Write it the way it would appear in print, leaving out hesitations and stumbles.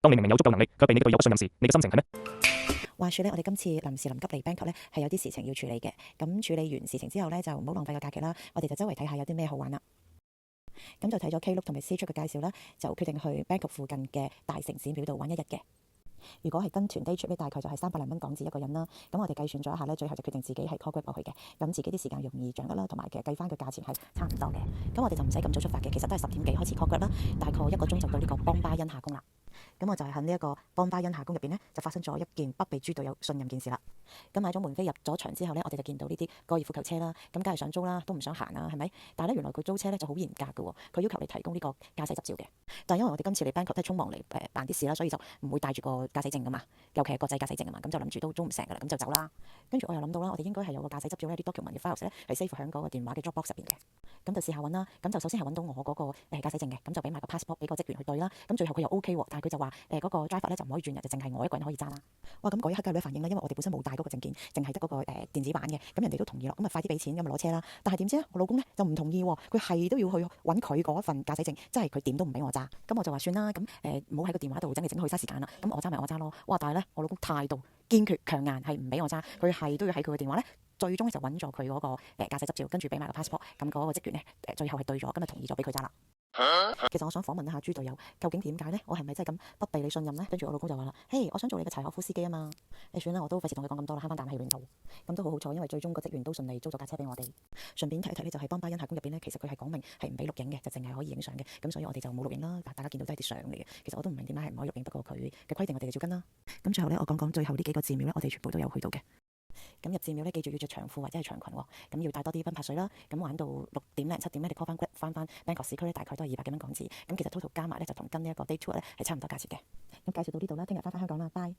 當你明明有足夠能力，卻被你嘅隊友不信任時，你嘅心情係咩？話說咧，我哋今次臨時臨急嚟 Bangkok 咧，係有啲事情要處理嘅。咁處理完事情之後咧，就唔好浪費個假期啦。我哋就周圍睇下有啲咩好玩啦。咁就睇咗 Klook 同埋 C-Trip 嘅介紹啦，就決定去 Bangkok 附近嘅大城市廟度玩一日嘅。如果係跟團 day trip 咧，大概就係300零蚊港紙一個人啦。咁我哋計算咗一下咧，最後就決定自己係 call Grab 過去嘅。咁自己啲時間容易掌握啦，同埋其實計翻個價錢係差唔多嘅。咁我哋就唔使咁早出發嘅，其實都係10點幾開始 call Grab 啦，大概1個鐘就到呢個邦巴恩夏宮啦。咁我就係喺呢一個邦巴恩夏宮入邊呢，就發生咗一件不被豬隊友信任件事啦。咁買咗門飛入咗場之後呢，我哋就見到呢啲高爾夫球車啦，咁梗係想租啦，都唔想行啊，係咪？但係咧，原來佢租車咧就好嚴格嘅喎，佢要求你提供呢個駕駛執照嘅。但係因為我哋今次嚟 Bangkok 都係匆忙嚟辦啲事啦，所以就唔會帶住個駕駛證噶嘛，尤其係國際駕駛證啊嘛，咁就諗住都租唔成噶啦，咁就走啦。跟住我又諗到啦，我哋應該係有個駕駛執照呢啲 document 嘅 files 咧係 save 喺嗰個電話嘅 Dropbox 入邊嘅。咁就試下揾啦，咁就首先係揾到我嗰個駕駛證嘅，咁就俾埋個 passport 俾個職員去對啦。咁最後佢又 OK 喎，但係佢就話嗰個 driver 咧就唔可以轉人，就淨係我一個人可以揸啦。哇！咁嗰一刻梗係有啲反應啦，因為我哋本身冇帶嗰個證件，淨係得嗰個電子版嘅，咁人哋都同意咯，咁啊快啲俾錢，咁咪攞車啦。但係點知咧，我老公咧就唔同意喎，佢係都要去揾佢嗰一份駕駛證，即係佢點都唔俾我揸。咁我就話算啦，咁唔好喺個電話度整嚟整去嘥時間啦。咁我揸咪我揸咯。哇！但係咧，我老公態度堅決強硬，係唔俾我揸，佢係都要喺佢嘅電話咧。最終咧就揾咗佢嗰個駕駛執照，跟住俾埋個 passport，咁嗰個職員咧最後係對咗，咁就同意咗俾佢揸啦。其實我想訪問一下豬隊友，究竟點解呢？我係咪真係咁不被你信任呢？跟住我老公就話啦：嘿，我想做你嘅柴可夫司機啊嘛！算啦，我都費事同佢講咁多啦，慳翻啖氣亂做。咁都好彩，因為最終個職員都順利租咗架車俾我哋。順便提一提呢，就係邦巴恩夏宮入邊呢，其實佢係講明係唔俾錄影嘅，就淨係可以影相嘅。咁所以我哋就冇錄影啦。大家見到都係啲相嚟嘅。其實我都唔明點解係唔可以錄影，不過佢嘅規定我哋就照跟啦。咁最後呢，我講講最後呢幾個寺廟呢，我哋全部都有去到嘅。咁入寺廟咧，記住要着長褲或者係長裙喎。咁要帶多啲奔拍水啦。咁玩到6點零7點咧，你 call 翻 Grab 翻Bangkok 市區咧，大概都係200幾蚊港紙。咁其實 total 加埋咧，就同跟呢一個 day tour 咧係差唔多價錢嘅。咁介紹到呢度啦，聽日翻香港啦，拜。